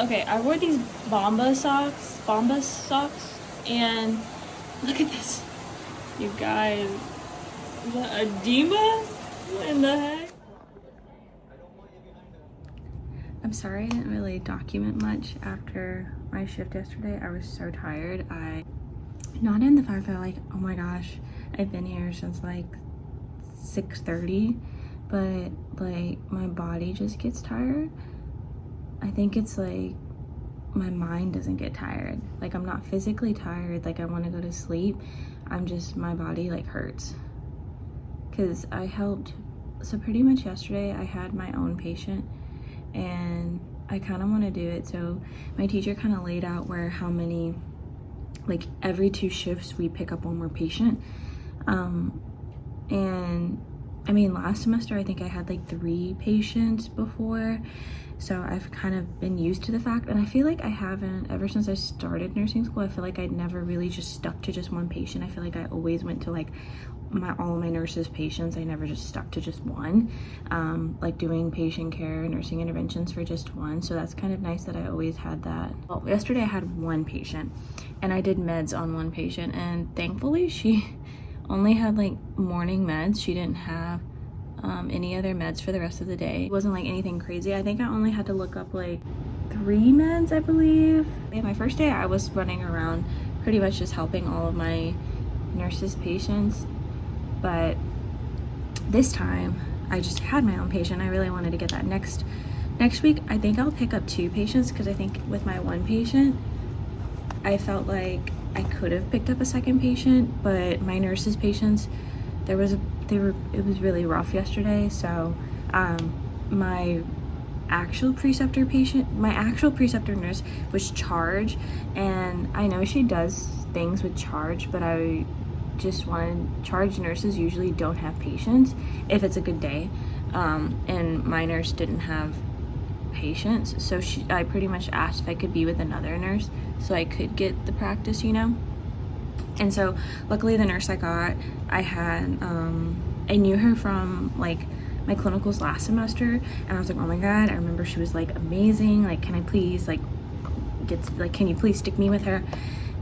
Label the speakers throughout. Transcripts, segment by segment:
Speaker 1: Okay, I wore these Bombas socks, and look at this. You guys, is that edema? What in the heck? I'm sorry I didn't really document much after my shift yesterday. I was so tired. Not in the fact that like, oh my gosh, I've been here since like 6:30, but like my body just gets tired. I think it's like my mind doesn't get tired. Like I'm not physically tired, like I want to go to sleep. I'm just, my body like hurts. Cause I helped, so pretty much yesterday I had my own patient and I kind of want to do it. So my teacher kind of laid out where how many, like every 2 shifts we pick up one more patient. And I mean, last semester I think I had like 3 patients before, so I've kind of been used to the fact, and I feel like I haven't, ever since I started nursing school, I feel like I'd never really just stuck to just one patient. I feel like I always went to like all of my nurses' patients. I never just stuck to just one, like doing patient care, nursing interventions for just one. So that's kind of nice that I always had that. Well, yesterday I had 1 patient and I did meds on 1 patient, and thankfully she only had like morning meds. She didn't have any other meds for the rest of the day. It wasn't like anything crazy. I think I only had to look up like 3 meds, I believe. My first day I was running around pretty much just helping all of my nurses' patients, but this time I just had my own patient. I really wanted to get that. Next week I think I'll pick up 2 patients, because I think with my 1 patient I felt like I could have picked up a second patient, but my nurses' patients, it was really rough yesterday. So my actual preceptor nurse was charge, and I know she does things with charge, but I just wanted, charge nurses usually don't have patients if it's a good day, and my nurse didn't have patients, so I pretty much asked if I could be with another nurse so I could get the practice, you know. And so luckily the nurse I got, I knew her from like my clinicals last semester, and I was like, oh my god, I remember she was like amazing, like can I please like can you please stick me with her?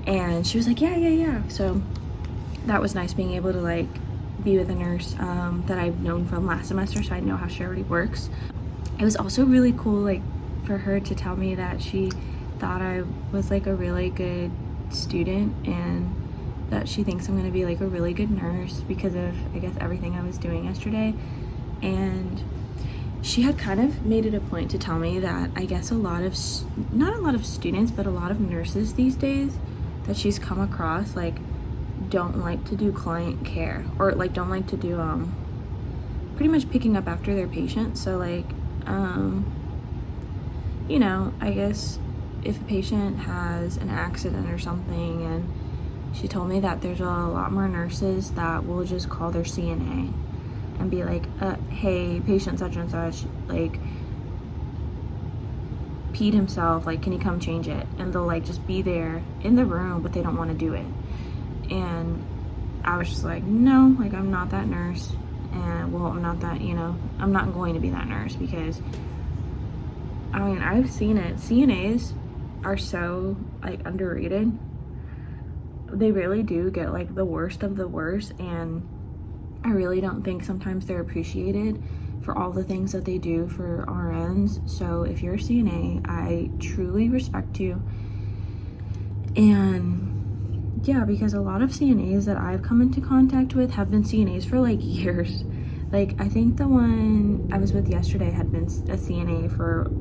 Speaker 1: And she was like, yeah. So that was nice, being able to like be with a nurse that I've known from last semester, so I know how she already works. It was also really cool like for her to tell me that she thought I was like a really good student, and that she thinks I'm gonna be like a really good nurse because of, I guess, everything I was doing yesterday. And she had kind of made it a point to tell me that I guess not a lot of students, but a lot of nurses these days that she's come across like don't like to do client care, or like don't like to do pretty much picking up after their patients. So like you know, I guess if a patient has an accident or something, and she told me that there's a lot more nurses that will just call their CNA and be like, hey, patient such and such, like, peed himself, like, can you come change it? And they'll, like, just be there in the room, but they don't want to do it. And I was just like, no, like, I'm not that nurse. And, well, I'm not that, you know, I'm not going to be that nurse, because, I mean, I've seen it. CNAs are so, like, underrated. They really do get like the worst of the worst, and I really don't think sometimes they're appreciated for all the things that they do for RNs. So if you're a CNA, I truly respect you. And yeah, because a lot of CNAs that I've come into contact with have been CNAs for like years. Like I think the one I was with yesterday had been a CNA for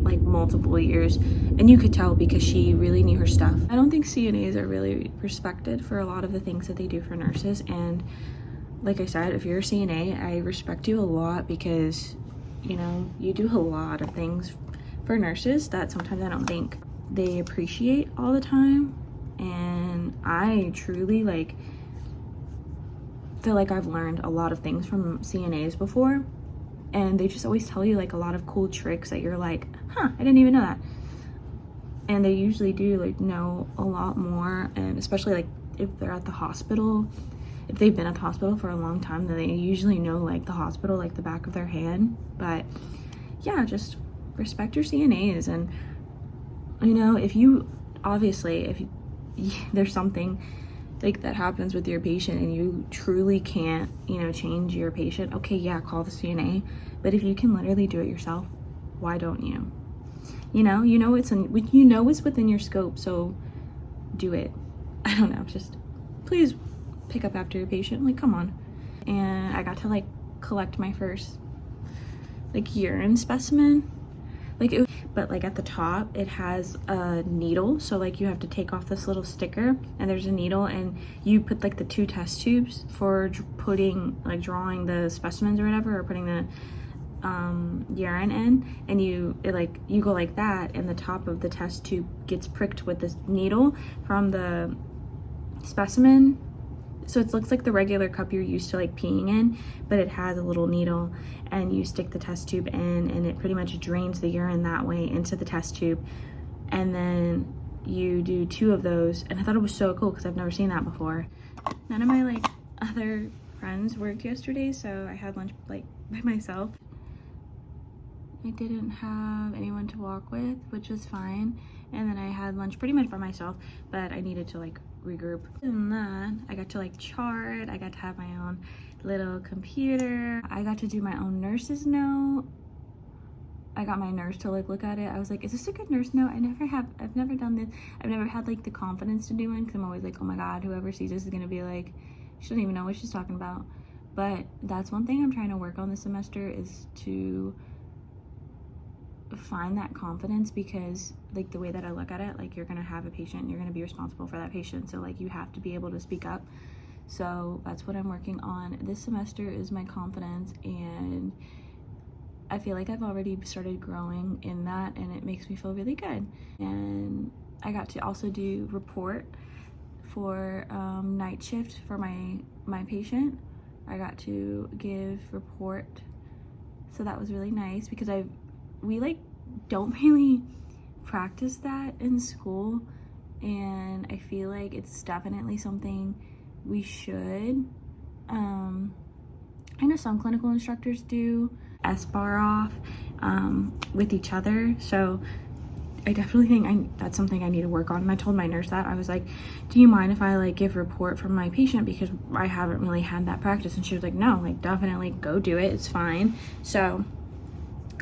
Speaker 1: like multiple years, and you could tell because she really knew her stuff. I don't think CNAs are really respected for a lot of the things that they do for nurses, and like I said, if you're a CNA, I respect you a lot, because you know, you do a lot of things for nurses that sometimes I don't think they appreciate all the time. And I truly like feel like I've learned a lot of things from CNAs before, and they just always tell you like a lot of cool tricks that you're like, huh, I didn't even know that. And they usually do like know a lot more, and especially like if they're at the hospital, if they've been at the hospital for a long time, then they usually know like the hospital like the back of their hand. But yeah, just respect your CNAs. And You know, if you, obviously, if you, there's something like that happens with your patient and you truly can't, you know, change your patient, okay, yeah, call the CNA. But if you can literally do it yourself, why don't you? You know it's within your scope, so do it. I don't know, just please pick up after your patient, like, come on. And I got to like collect my first like urine specimen, like but like at the top it has a needle, so like you have to take off this little sticker and there's a needle, and you put like the 2 test tubes for putting like drawing the specimens or whatever, or putting the urine in, and you go like that, and the top of the test tube gets pricked with this needle from the specimen. So it looks like the regular cup you're used to like peeing in, but it has a little needle, and you stick the test tube in, and it pretty much drains the urine that way into the test tube. And then you do 2 of those, and I thought it was so cool because I've never seen that before. None of my like other friends worked yesterday, so I had lunch like by myself. I didn't have anyone to walk with, which was fine. And then I had lunch pretty much by myself, but I needed to like regroup. And then I got to like chart, I got to have my own little computer. I got to do my own nurse's note. I got my nurse to like look at it. I was like, is this a good nurse note? I've never done this. I've never had like the confidence to do one, because I'm always like, oh my God, whoever sees this is gonna be like, she doesn't even know what she's talking about. But that's one thing I'm trying to work on this semester, is to find that confidence, because like the way that I look at it, like you're gonna have a patient, you're gonna be responsible for that patient, so like you have to be able to speak up. So that's what I'm working on this semester, is my confidence, and I feel like I've already started growing in that, and it makes me feel really good. And I got to also do report for night shift for my patient. I got to give report, so that was really nice, because we like don't really practice that in school, and I feel like it's definitely something we should. I know some clinical instructors do S-bar off with each other, so I definitely think that's something I need to work on. And I told my nurse that. I was like, do you mind if I like give report from my patient, because I haven't really had that practice? And she was like, no, like definitely go do it, it's fine. So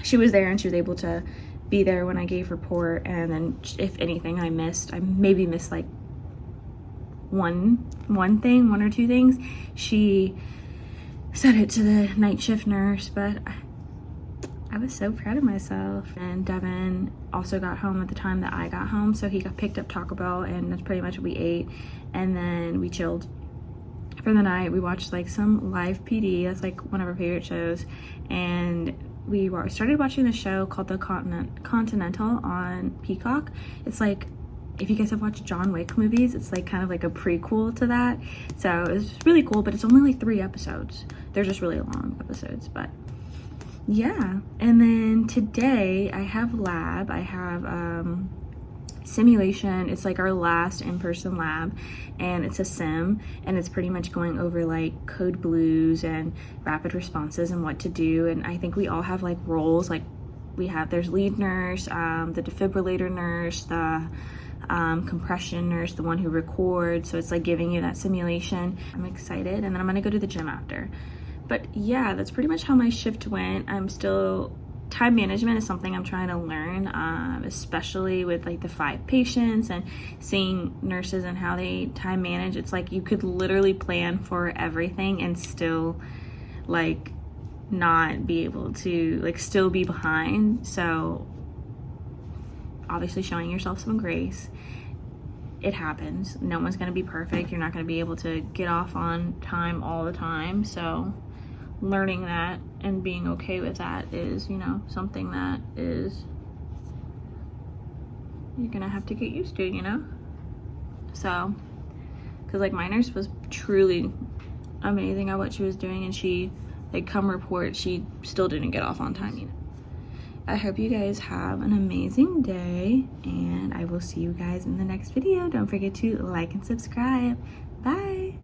Speaker 1: she was there, and she was able to be there when I gave report. And then if anything I maybe missed like one or 2 things. She said it to the night shift nurse, but I was so proud of myself. And Devin also got home at the time that I got home, so he got picked up Taco Bell, and that's pretty much what we ate. And then we chilled for the night. We watched like some live PD, that's like one of our favorite shows, and we started watching the show called The Continental on Peacock. It's like, if you guys have watched John Wick movies, it's like kind of like a prequel to that. So it's really cool, but it's only like 3 episodes. They're just really long episodes, but yeah. And then today I have lab. I have simulation. It's like our last in-person lab, and it's a sim, and it's pretty much going over like code blues and rapid responses and what to do. And I think we all have like roles, like there's lead nurse, the defibrillator nurse, the compression nurse, the one who records. So it's like giving you that simulation. I'm excited, and then I'm gonna go to the gym after. But yeah, that's pretty much how my shift went. Time management is something I'm trying to learn, especially with like the 5 patients and seeing nurses and how they time manage. It's like you could literally plan for everything and still like not be able to, like still be behind. So obviously showing yourself some grace. It happens. No one's gonna be perfect. You're not gonna be able to get off on time all the time. So learning that and being okay with that is, you know, something that is you're gonna have to get used to, you know. So because like my nurse was truly amazing at what she was doing, and she like come report, she still didn't get off on time, you know. I hope you guys have an amazing day, and I will see you guys in the next video. Don't forget to like and subscribe. Bye.